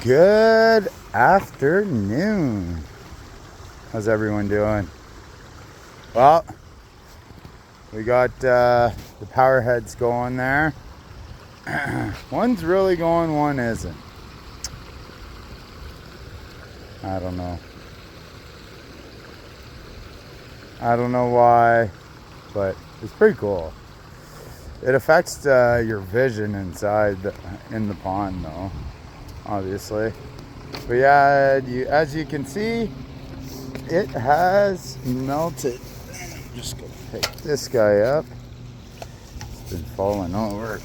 Good afternoon. How's everyone doing? Well, we got the power heads going there. One's really going, one isn't. I don't know. I don't know why, but it's pretty cool. It affects your vision inside in the pond though, obviously. But yeah, as you can see, it has melted. I'm just gonna pick this guy up. It's been falling over.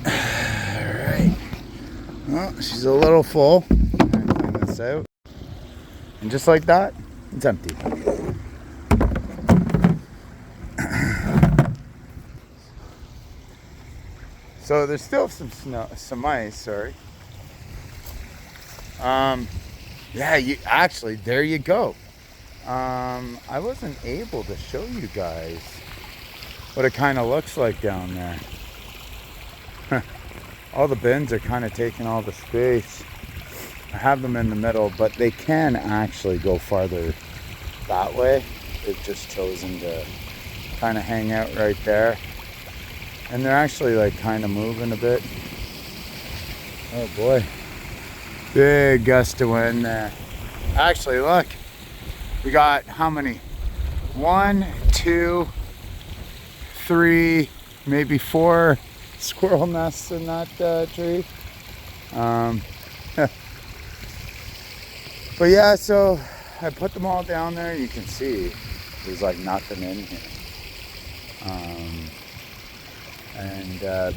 Alright. Well, she's a little full. I'm gonna clean this out. And just like that, it's empty. So there's still some snow, some ice, sorry. Yeah, actually, there you go. I wasn't able to show you guys what it kind of looks like down there. All the bins are kind of taking all the space. I have them in the middle, but they can actually go farther that way. They've just chosen to kind of hang out right there. And they're actually like kind of moving a bit. Oh boy. Big gust of wind there. Actually, look. We got how many? 1, 2, 3, maybe 4 squirrel nests in that tree. But yeah, so I put them all down there. You can see there's like nothing in here.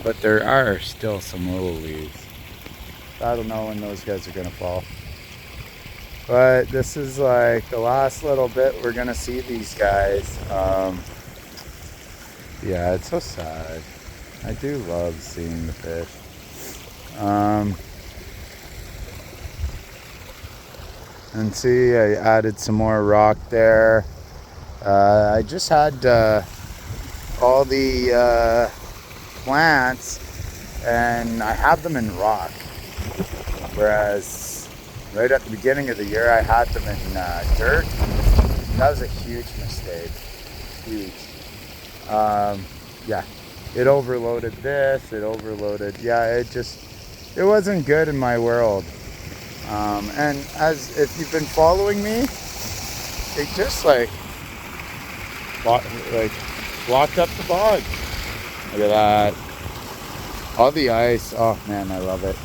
But there are still some little leaves. I don't know when those guys are gonna fall. But this is like the last little bit we're gonna see these guys. Yeah, it's so sad. I do love seeing the fish. And see, I added some more rock there. I just had all the plants, and I have them in rock. Whereas right at the beginning of the year, I had them in dirt. That was a huge mistake. Huge. Yeah, it overloaded this. It overloaded. Yeah, it wasn't good in my world. And if you've been following me, it just blocked up the bog. Look at that. All the ice. Oh man, I love it.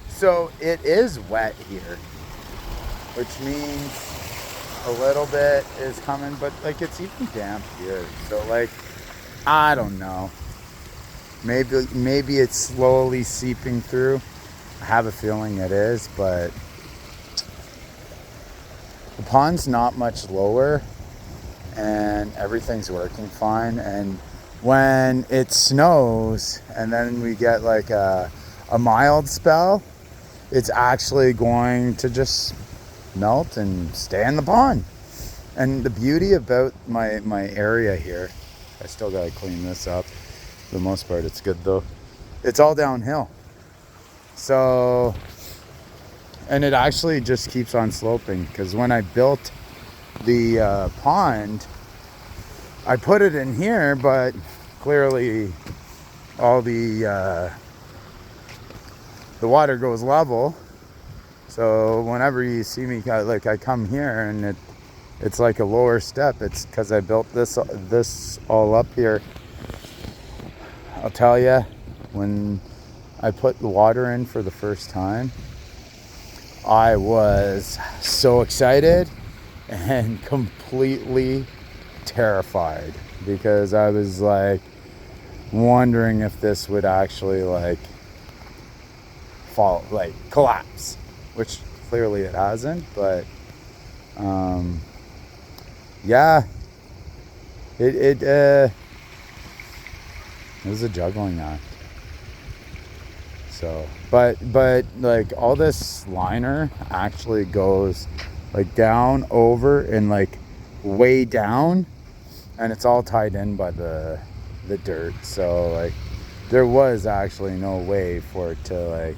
So it is wet here, which means a little bit is coming, but like it's even damp here. So like, I don't know. Maybe it's slowly seeping through. I have a feeling it is, but the pond's not much lower and everything's working fine. And when it snows and then we get like a mild spell, it's actually going to just melt and stay in the pond. And the beauty about my area here, I still gotta clean this up. For the most part, it's good though. It's all downhill. So, and it actually just keeps on sloping, because when I built the pond, I put it in here, but clearly all the water goes level. So whenever you see me, like I come here and it's like a lower step. It's because I built this all up here. I'll tell you, when I put the water in for the first time, I was so excited and completely terrified, because I was like wondering if this would actually like fall, like collapse, which clearly it hasn't. But yeah, it was a juggling act. So, but like all this liner actually goes like down, over, and like way down, and it's all tied in by the dirt. So like there was actually no way for it to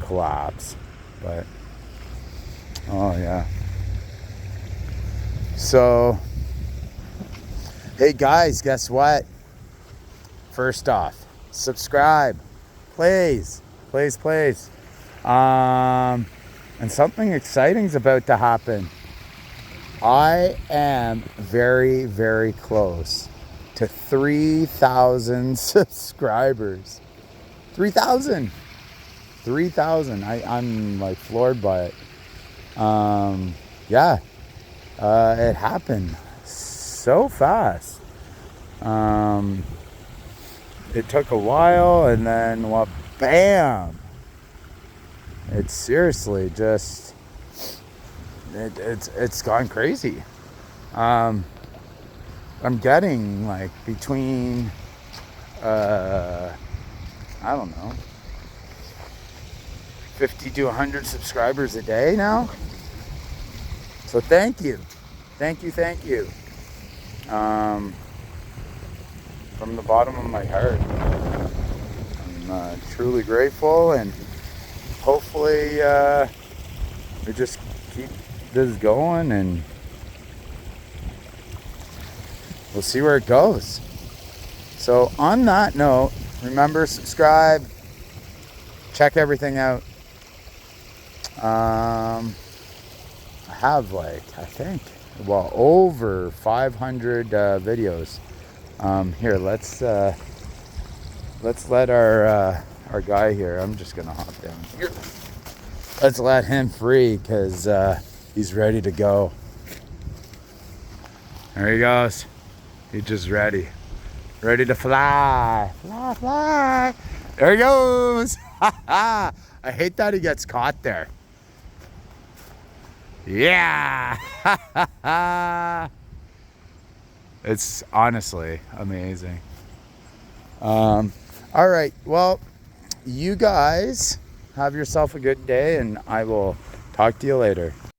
collapse. But oh yeah. So hey guys, guess what? First off, subscribe, please. And something exciting is about to happen. I am very, very close to 3,000 subscribers. 3,000. I'm like floored by it. Yeah, it happened so fast. It took a while, and then what? Bam! It's seriously just it's gone crazy. I'm getting like between I don't know, 50 to 100 subscribers a day now. So thank you. From the bottom of my heart, I'm truly grateful, and hopefully we just keep this going, and we'll see where it goes. So on that note, remember, subscribe, check everything out. I have over 500 videos. Here, let's let our guy here. I'm just gonna hop down here. Let's let him free, because he's ready to go. There he goes. He's just ready to fly. There he goes. I hate that he gets caught there. Yeah. It's honestly amazing. All right, well, you guys have yourself a good day, and I will talk to you later.